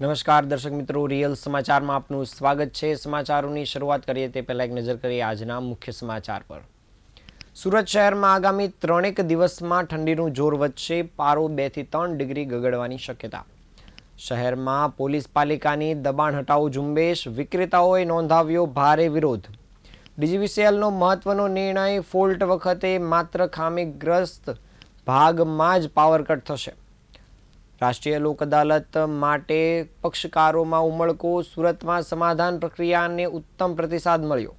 નમસ્કાર દર્શક મિત્રો, રિયલ સમાચારમાં આપનું સ્વાગત છે। સમાચારોની શરૂઆત કરીએ તે પહેલા એક નજર કરીએ આજના મુખ્ય સમાચાર પર। સુરત શહેરમાં આગામી 3 દિવસમાં ઠંડીનું જોર વધશે। પારો 2 થી 3 ડિગ્રી ગગડવાની શક્યતા। શહેરમાં પોલીસ પાલિકાની દબાણ હટાવો ઝુંબેશ, વિક્રેતાઓએ નોંધાવ્યો ભારે વિરોધ। ડીજીવીસીએલનો મહત્વનો નિર્ણય, ફોલ્ટ વખતે માત્ર ખામીગ્રસ્ત ભાગમાં જ પાવર કટ થશે। રાષ્ટ્રીય લોક અદાલત માટે પક્ષકારોમાં ઉમળકો, સુરતમાં સમાધાન પ્રક્રિયાને ઉત્તમ પ્રતિસાદ મળ્યો।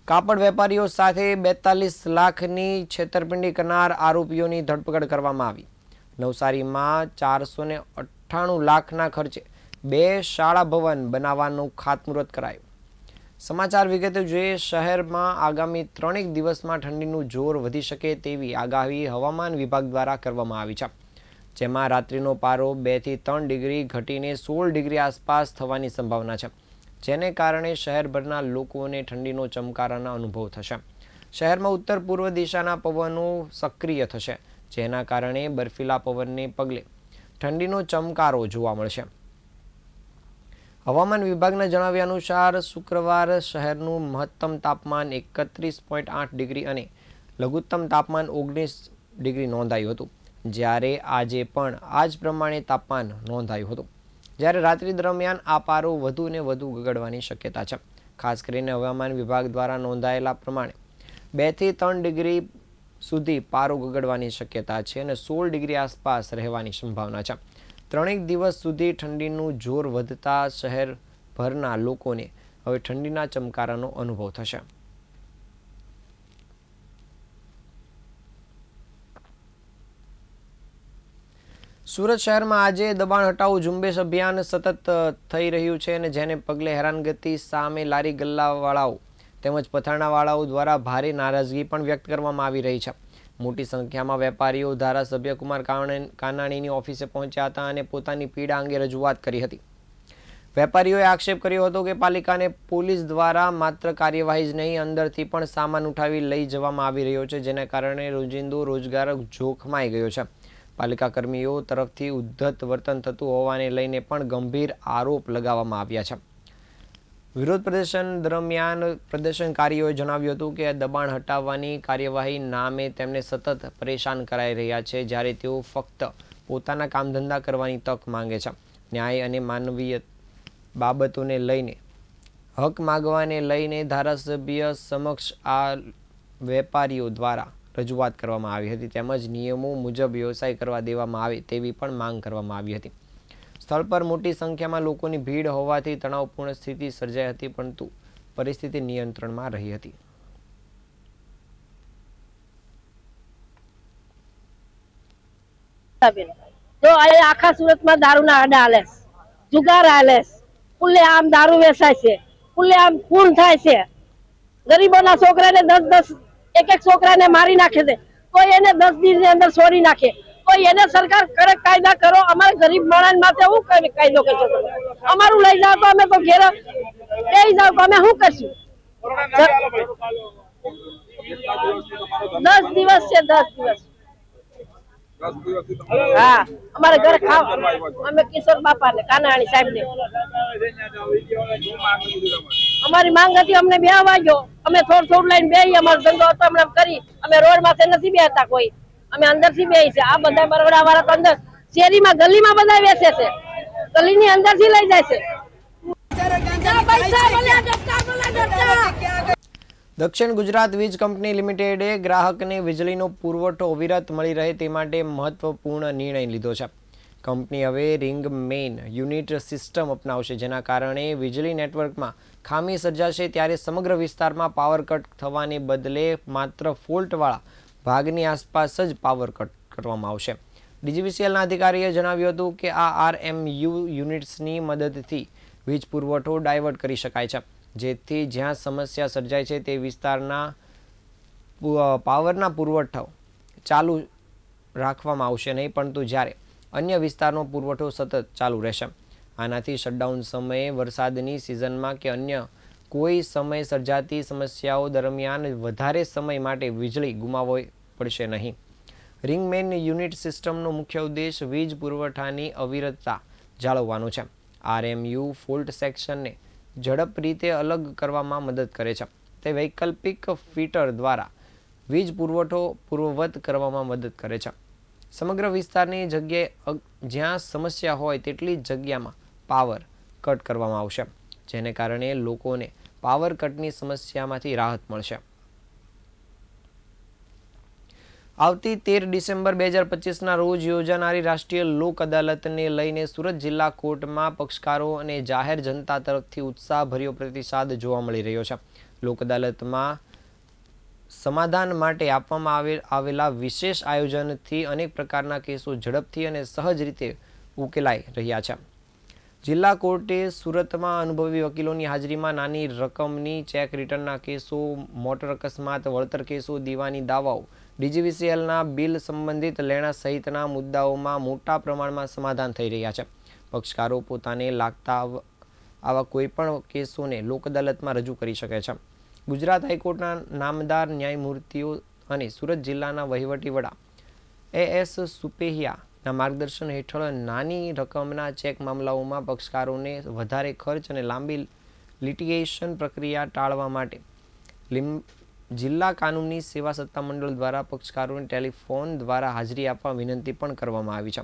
કાપડ વેપારીઓ સાથે 42 લાખની છેતરપિંડી કરનાર આરોપીઓની ધરપકડ કરવામાં આવી। નવસારીમાં 498 લાખના ખર્ચે 2 શાળા ભવન બનાવવાનું ખાતમુહૂર્ત કરાયું। સમાચાર વિગતે જોઈએ। શહેરમાં આગામી 3 દિવસમાં ઠંડીનું જોર વધી શકે તેવી આગાહી હવામાન વિભાગ દ્વારા કરવામાં આવી છે, જેમાં રાત્રિનો પારો 2 થી 3 ડિગ્રી ઘટીને 16 ડિગ્રી આસપાસ થવાની સંભાવના છે, જેને કારણે શહેરભરના લોકોને ઠંડીનો ચમકારાના અનુભવ થશે। શહેરમાં ઉત્તર પૂર્વ દિશાના પવનો સક્રિય થશે, જેના કારણે બર્ફીલા પવનને પગલે ઠંડીનો ચમકારો જોવા મળશે। હવામાન વિભાગના જણાવ્યા અનુસાર શુક્રવાર શહેરનું મહત્તમ તાપમાન 31.8 ડિગ્રી અને લઘુત્તમ તાપમાન 19 ડિગ્રી નોંધાયું હતું, જ્યારે આજે પણ આ જ પ્રમાણે તાપમાન નોંધાયું હતું, જ્યારે રાત્રિ દરમિયાન આ પારો વધુ ને વધુ ગગડવાની શક્યતા છે। ખાસ કરીને હવામાન વિભાગ દ્વારા નોંધાયેલા પ્રમાણે 2 થી 3 ડિગ્રી સુધી પારો ગગડવાની શક્યતા છે અને 16 ડિગ્રી આસપાસ રહેવાની સંભાવના છે। 3 દિવસ સુધી ઠંડીનું જોર વધતા શહેરભરના લોકોને હવે ઠંડીના ચમકારાનો અનુભવ થશે। સુરત શહેરમાં આજે દબાણ હટાવો ઝુંબેશ અભિયાન સતત થઈ રહ્યું છે અને જેને પગલે હેરાનગતિ સામે લારી ગલ્લાવાળાઓ તેમજ પથારણાવાળાઓ દ્વારા ભારે નારાજગી પણ વ્યક્ત કરવામાં આવી રહી છે। મોટી સંખ્યામાં વેપારીઓ ધારાસભ્ય કુમાર કાનાણીની ઓફિસે પહોંચ્યા હતા અને પોતાની પીડા અંગે રજૂઆત કરી હતી। વેપારીઓએ આક્ષેપ કર્યો હતો કે પાલિકાને પોલીસ દ્વારા માત્ર કાર્યવાહી જ નહીં, અંદરથી પણ સામાન ઉઠાવી લઈ જવામાં આવી રહ્યો છે, જેના કારણે રોજિંદો રોજગાર જોખમાઈ ગયો છે। પાલિકા કર્મીઓ તરફથી ઉદ્ધત વર્તન થતું હોવાને લઈને પણ ગંભીર આરોપ લગાવવામાં આવ્યા છે। વિરોધ પ્રદર્શન દરમિયાન પ્રદર્શનકારીઓએ જણાવ્યું હતું કે દબાણ હટાવવાની કાર્યવાહી નામે તેમને સતત પરેશાન કરાઈ રહ્યા છે, જ્યારે તેઓ ફક્ત પોતાના કામ ધંધા કરવાની તક માંગે છે। ન્યાય અને માનવીય બાબતોને લઈને હક માગવાને લઈને ધારાસભ્ય સમક્ષ આ વેપારીઓ દ્વારા રજૂઆત કરવામાં આવી હતી, તેમજ નિયમો મુજબ વ્યવસાય કરવા દેવામાં આવે તેવી પણ માંગ કરવામાં આવી હતી। સ્થળ પર મોટી સંખ્યામાં લોકોની ભીડ હોવાથી તણાવપૂર્ણ સ્થિતિ સર્જાઈ હતી, પરંતુ પરિસ્થિતિ નિયંત્રણમાં રહી હતી। તો આખા સુરતમાં દારૂના આડા હાલે, જુગાર હાલે, ખુલ્લે આમ દારૂ વેચાય છે, ખુલ્લે આમ ખૂન થાય છે, ગરીબોના છોકરાને 10 એક છોકરાને મારી નાખે છે, કોઈ એને 10 દિવસની અંદર છોડી નાખે, કોઈ એને સરકાર કરે કાયદા કરો। અમારે ગરીબ માણસ માટે શું કાયદો કરશો? અમારું લઈ જાવ તો અમે તો ઘેર લઈ જાવ તો અમે શું કરશું? 10 દિવસ છે, 10 દિવસ। હા, અમારે ઘરે ખાવ અમે કિશોર બાપા ને કાનાણી સાહેબ ને અમારી માંગ હતી, અમને બે વાગ્યો, અમે થોડું લઈને બે અમારો ધંધો હતો હમણાં કરી, અમે રોડ માથે નથી બેસતા કોઈ, અમે અંદર થી બેસી છે। આ બધા બરોડા વાળા તો અંદર શેરીમાં ગલીમાં બધા બેસે છે, ગલીની અંદર થી લઈ જાય છે। દક્ષિણ ગુજરાત વીજ કંપની લિમિટેડે ગ્રાહકને વીજળીનો પુરવઠો અવિરત મળી રહે તે માટે મહત્વપૂર્ણ નિર્ણય લીધો છે। કંપની હવે રિંગ મેઇન યુનિટ સિસ્ટમ અપનાવશે, જેના કારણે વીજળી નેટવર્કમાં ખામી સર્જાશે ત્યારે સમગ્ર વિસ્તારમાં પાવર કટ થવાને બદલે માત્ર ફોલ્ટવાળા ભાગની આસપાસ જ પાવર કટ કરવામાં આવશે। ડીજીવીસીએલના અધિકારીએ જણાવ્યું હતું કે આ આરએમયુ યુનિટ્સની મદદથી વીજ પુરવઠો ડાયવર્ટ કરી શકાય છે, જેથી જ્યાં સમસ્યા સર્જાય છે તે વિસ્તારના પાવરના પુરવઠો ચાલુ રાખવામાં આવશે નહીં, પરંતુ જ્યારે અન્ય વિસ્તારનો પુરવઠો સતત ચાલુ રહેશે। આનાથી શટડાઉન સમયે, વરસાદની સિઝનમાં કે અન્ય કોઈ સમય સર્જાતી સમસ્યાઓ દરમિયાન વધારે સમય માટે વીજળી ગુમાવવી પડશે નહીં। રિંગ મેઇન યુનિટ સિસ્ટમનો મુખ્ય ઉદ્દેશ વીજ પુરવઠાની અવિરતતા જાળવવાનો છે। RMU ફોલ્ટ સેક્શનને ઝડપ રીતે અલગ કરવામાં મદદ કરે છે. તે વૈકલ્પિક ફીટર દ્વારા વીજ પુરવઠો પૂર્વવત કરવામાં મદદ કરે છે. સમગ્ર વિસ્તારની જગ્યાએ જ્યાં સમસ્યા હોય તેટલી જગ્યામાં પાવર કટ કરવામાં આવશે, જેને કારણે લોકોને પાવર કટની સમસ્યામાંથી રાહત મળશે. આવતી 13 ડિસેમ્બર 2025ના રોજ યોજાનારી રાષ્ટ્રીય લોક અદાલતને લઈને સુરત જિલ્લા કોર્ટમાં પક્ષકારો અને જાહેર જનતા તરફથી ઉત્સાહભર્યો પ્રતિસાદ જોવા મળી રહ્યો છે. લોક અદાલતમાં સમાધાન માટે આપવામાં આવેલા વિશેષ આયોજનથી અનેક પ્રકારના કેસો ઝડપથી અને સહજ રીતે ઉકેલાઈ રહ્યા છે. જિલ્લા કોર્ટે સુરતમાં અનુભવી વકીલોની હાજરીમાં નાની રકમની ચેક રિટર્નના કેસો, મોટર અકસ્માત વળતર કેસો, દીવાની દાવાઓ, DGVCLના બિલ સંબંધિત લેણા સહિતના મુદ્દાઓમાં મોટા પ્રમાણમાં સમાધાન થઈ રહ્યા છે. પક્ષકારો પોતાને લાગતા આવા કોઈપણ કેસોને લોક અદાલતમાં રજૂ કરી શકે છે. ગુજરાત હાઈકોર્ટના નામદાર ન્યાયમૂર્તિઓ અને સુરત જિલ્લાના વહીવટી વડા AS સુપેહિયાના માર્ગદર્શન હેઠળ નાની રકમના ચેક મામલાઓમાં પક્ષકારોને વધારે ખર્ચ અને લાંબી લિટિગેશન પ્રક્રિયા ટાળવા માટે જિલ્લા કાનૂની સેવા સત્તામંડળ દ્વારા પક્ષકારોને ટેલિફોન દ્વારા હાજરી આપવા વિનંતી પણ કરવામાં આવી છે.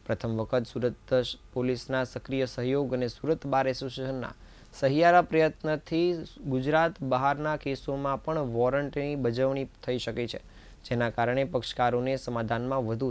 પ્રથમ વખત સુરત પોલીસના સક્રિય સહયોગ અને સુરત બાર એસોસિએશનના સહિયારા પ્રયત્નથી ગુજરાત બહારના કેસોમાં પણ વોરંટની બજવણી થઈ શકે છે, જેના કારણે પક્ષકારોને સમાધાનમાં વધુ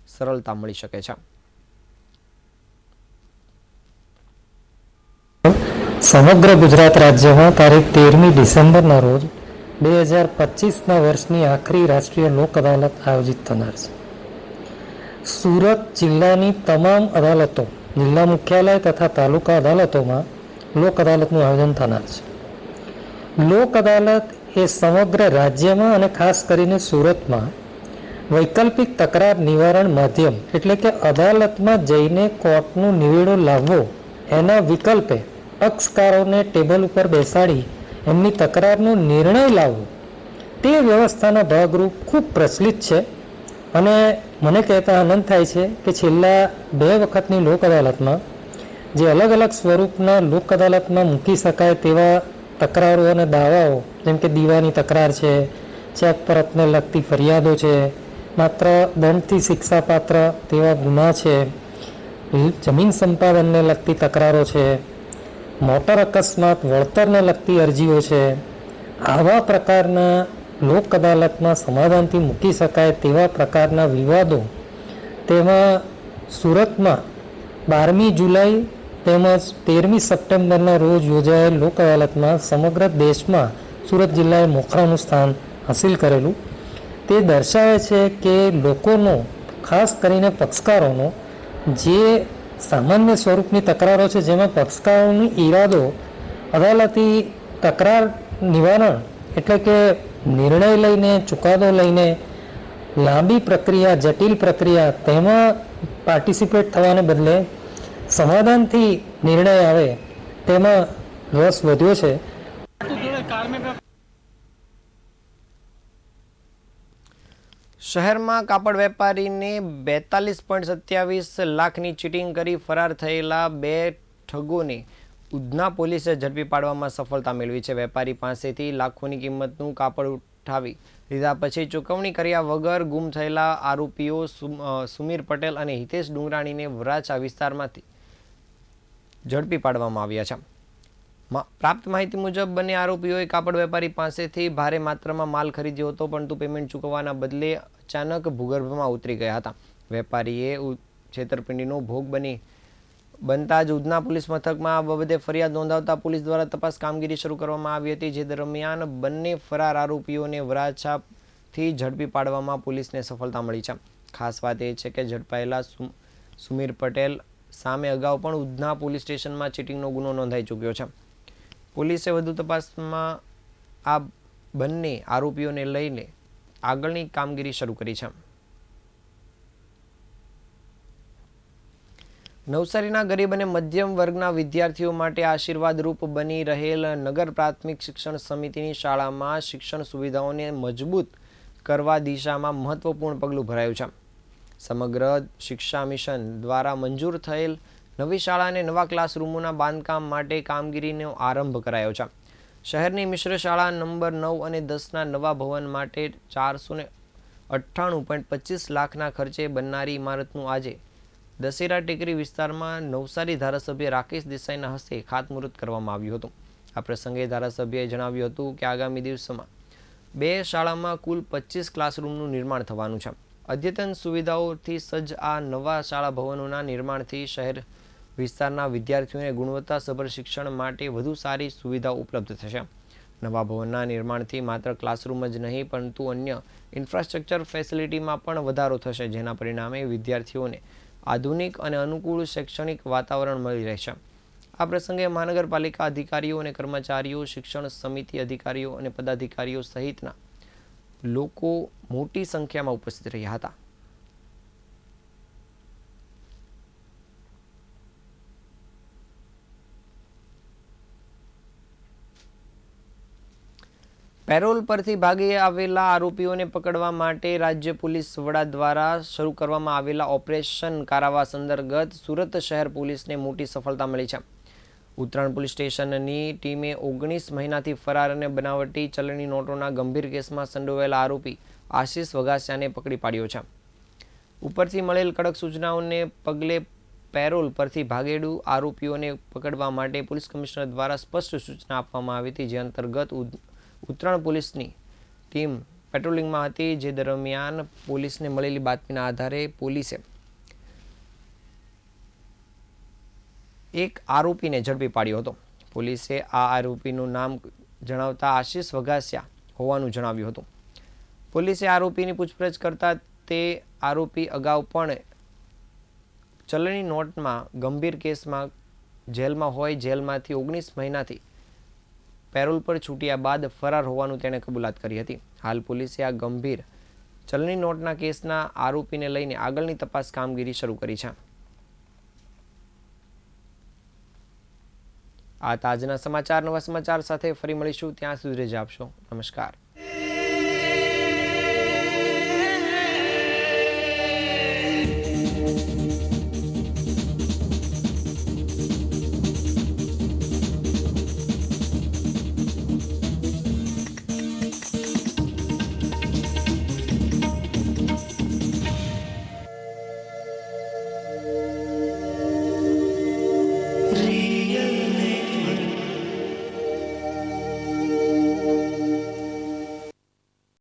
સરળતા મળી શકે છે. સમગ્ર ગુજરાત રાજ્યમાં તારીખ 13મી ડિસેમ્બરના રોજ 2025ના વર્ષની આખરી રાષ્ટ્રીય લોક અદાલત આયોજિત થનાર છે. સુરત જિલ્લાની તમામ અદાલતો, જિલ્લા મુખ્યાલય તથા તાલુકા અદાલતોમાં લોક અદાલતનું આયોજન થનાર છે. લોક અદાલત એ સમગ્ર રાજ્યમાં અને ખાસ કરીને સુરતમાં વૈકલ્પિક તકરાર નિવારણ માધ્યમ એટલે કે અદાલતમાં જઈને કોર્ટનો નિવેડો લાવવો એના વિકલ્પે પક્ષકારોને ટેબલ ઉપર બેસાડી એમની તકરારનો નિર્ણય લાવવો તે વ્યવસ્થાના ભાગરૂપ ખૂબ પ્રચલિત છે. અને મને કહેતા આનંદ થાય છે કે છેલ્લા 2 વખતની લોક અદાલતમાં જે અલગ અલગ સ્વરૂપના લોક અદાલતમાં મૂકી શકાય તેવા તકરારો અને દાવાઓ, જેમ કે દીવાની તકરાર છે, ચેક પરતને લગતી ફરિયાદો છે, માત્ર દંડથી શિક્ષાપાત્ર તેવા ગુના છે, જમીન સંપાદનને લગતી તકરારો છે, મોટર અકસ્માત વળતરને લગતી અરજીઓ છે, આવા પ્રકારના લોક અદાલતમાં સમાધાનથી મૂકી શકાય તેવા પ્રકારના વિવાદો તેમાં સુરતમાં 12મી જુલાઈ તેમજ 13મી સપ્ટેમ્બરના રોજ યોજાયેલ લોક અદાલતમાં સમગ્ર દેશમાં સુરત જિલ્લાએ મોખરાનું સ્થાન હાસિલ કરેલું. તે દર્શાવે છે કે લોકોનો, ખાસ કરીને પક્ષકારોનો, જે સામાન્ય સ્વરૂપની તકરારો છે જેમાં પક્ષકારોનો ઈરાદો અદાલતી તકરાર નિવારણ એટલે કે નિર્ણય લઈને, ચુકાદો લઈને લાંબી પ્રક્રિયા, જટિલ પ્રક્રિયા તેમાં પાર્ટિસિપેટ થવાને બદલે સમાધાનથી નિર્ણય આવે તેમાં રસ વધ્યો છે. શહેરમાં કાપડ વેપારીને 42.27 લાખની ચીટિંગ કરી ફરાર થયેલા 2 ઠગોને ઉધના પોલીસે ઝડપી પાડવામાં સફળતા મેળવી છે. વેપારી પાસેથી લાખોની કિંમતનું કાપડ ઉઠાવી લીધા પછી ચૂકવણી કર્યા વગર ગુમ થયેલા આરોપીઓ સુમીર પટેલ અને હિતેશ ડુંગરાણીને વરાછા વિસ્તારમાંથી ઝડપી પાડવામાં આવ્યા છે. પ્રાપ્ત માહિતી મુજબ બંને આરોપીઓએ કાપડ વેપારી પાસેથી ભારે માત્રામાં માલ ખરીદ્યો હતો, પરંતુ પેમેન્ટ ચૂકવવાના બદલે અચાનક ભૂગર્ભમાં ઉતરી ગયા હતા. વેપારીએ છેતરપિંડીનો ભોગ બનતા જ ઉધના પોલીસ મથકમાં આ બાબતે ફરિયાદ નોંધાવતા પોલીસ દ્વારા તપાસ કામગીરી શરૂ કરવામાં આવી હતી, જે દરમિયાન બંને ફરાર આરોપીઓને વરાછાથી ઝડપી પાડવામાં પોલીસને સફળતા મળી છે. ખાસ વાત એ છે કે ઝડપાયેલા સુમીર પટેલ સામે અગાઉ પણ ઉધના પોલીસ સ્ટેશનમાં ચીટિંગનો ગુનો નોંધાઈ ચૂક્યો છે. પોલીસે વધુ તપાસમાં આ બંને આરોપીઓને લઈને આગળની કામગીરી શરૂ કરી છે. નવસારીના ગરીબ અને મધ્યમ વર્ગના વિદ્યાર્થીઓ માટે આશીર્વાદરૂપ બની રહેલ નગર પ્રાથમિક શિક્ષણ સમિતિની શાળામાં શિક્ષણ સુવિધાઓને મજબૂત કરવા દિશામાં મહત્વપૂર્ણ પગલું ભરાયું છે. સમગ્ર શિક્ષા મિશન દ્વારા મંજૂર થયેલ નવી શાળા અને નવા ક્લાસરૂમોના બાંધકામ માટે કામગીરીનો આરંભ કરાયો છે. શહેરની મિશ્ર શાળા નંબર 9 અને 10ના નવા ભવન માટે 498.25 લાખના ખર્ચે બનનારી ઇમારતનું આજે દશેરા ટેકરી વિસ્તારમાં નવસારી ધારાસભ્ય રાકેશ દેસાઈના હસ્તે ખાતમુહૂર્ત કરવામાં આવ્યું હતું. આ પ્રસંગે ધારાસભ્યએ જણાવ્યું હતું કે આગામી દિવસોમાં 2 શાળામાં કુલ 25 ક્લાસરૂમનું નિર્માણ થવાનું છે. અદ્યતન સુવિધાઓથી સજ્જ આ નવા શાળા ભવનોના નિર્માણથી શહેર વિસ્તારના વિદ્યાર્થીઓને ગુણવત્તાસભર શિક્ષણ માટે વધુ સારી સુવિધાઓ ઉપલબ્ધ થશે. નવા ભવનના નિર્માણથી માત્ર ક્લાસરૂમ જ નહીં પરંતુ અન્ય ઇન્ફ્રાસ્ટ્રક્ચર ફેસિલિટીમાં પણ વધારો થશે, જેના પરિણામે વિદ્યાર્થીઓને આધુનિક અને અનુકૂળ શૈક્ષણિક વાતાવરણ મળી રહેશે. આ પ્રસંગે મહાનગરપાલિકા અધિકારીઓ અને કર્મચારીઓ, શિક્ષણ સમિતિ અધિકારીઓ અને પદાધિકારીઓ સહિતના લોકો મોટી સંખ્યામાં ઉપસ્થિત રહ્યા હતા. પેરોલ પરથી ભાગી આવેલા આરોપીઓને પકડવા માટે રાજ્ય પોલીસ વડા દ્વારા શરૂ કરવામાં આવેલા ઓપરેશન કારાવાસ અંતર્ગત સુરત શહેર પોલીસને મોટી સફળતા મળી છે. ઉત્તરાયણ પોલીસ સ્ટેશનની ટીમે 19 મહિનાથી ફરાર અને બનાવટી ચલણી નોટોના ગંભીર કેસમાં સંડોવાયેલા આરોપી આશિષ વઘાસિયાને પકડી પાડ્યો છે. ઉપરથી મળેલ કડક સૂચનાઓને પગલે પેરોલ પરથી ભાગેડુ આરોપીઓને પકડવા માટે પોલીસ કમિશનર દ્વારા સ્પષ્ટ સૂચના આપવામાં આવી હતી, જે અંતર્ગત ઉત્તરાયણ પોલીસની ટીમ પેટ્રોલિંગમાં હતી. જે દરમિયાન પોલીસને મળેલી બાતમીના આધારે પોલીસે એક આરોપીને ઝડપી પાડ્યો હતો. પોલીસે આ આરોપીનું નામ જણાવતા આશિષ વઘાસિયા હોવાનું જણાવ્યું હતું. પોલીસે આરોપીની પૂછપરછ કરતા તે આરોપી અગાઉ પણ ચલણી નોટમાં ગંભીર કેસમાં જેલમાં હોય, જેલમાંથી 19 મહિનાથી પેરોલ પર છૂટ્યા બાદ ફરાર હોવાનું તેણે કબૂલાત કરી હતી. હાલ પોલીસે આ ગંભીર ચલણી નોટના કેસના આરોપીને લઈને આગળની તપાસ કામગીરી શરૂ કરી છે. આ તાજના સમાચાર. નવા સમાચાર સાથે ફરી મળીશું. ત્યાં સુધી રજા આપશો. નમસ્કાર.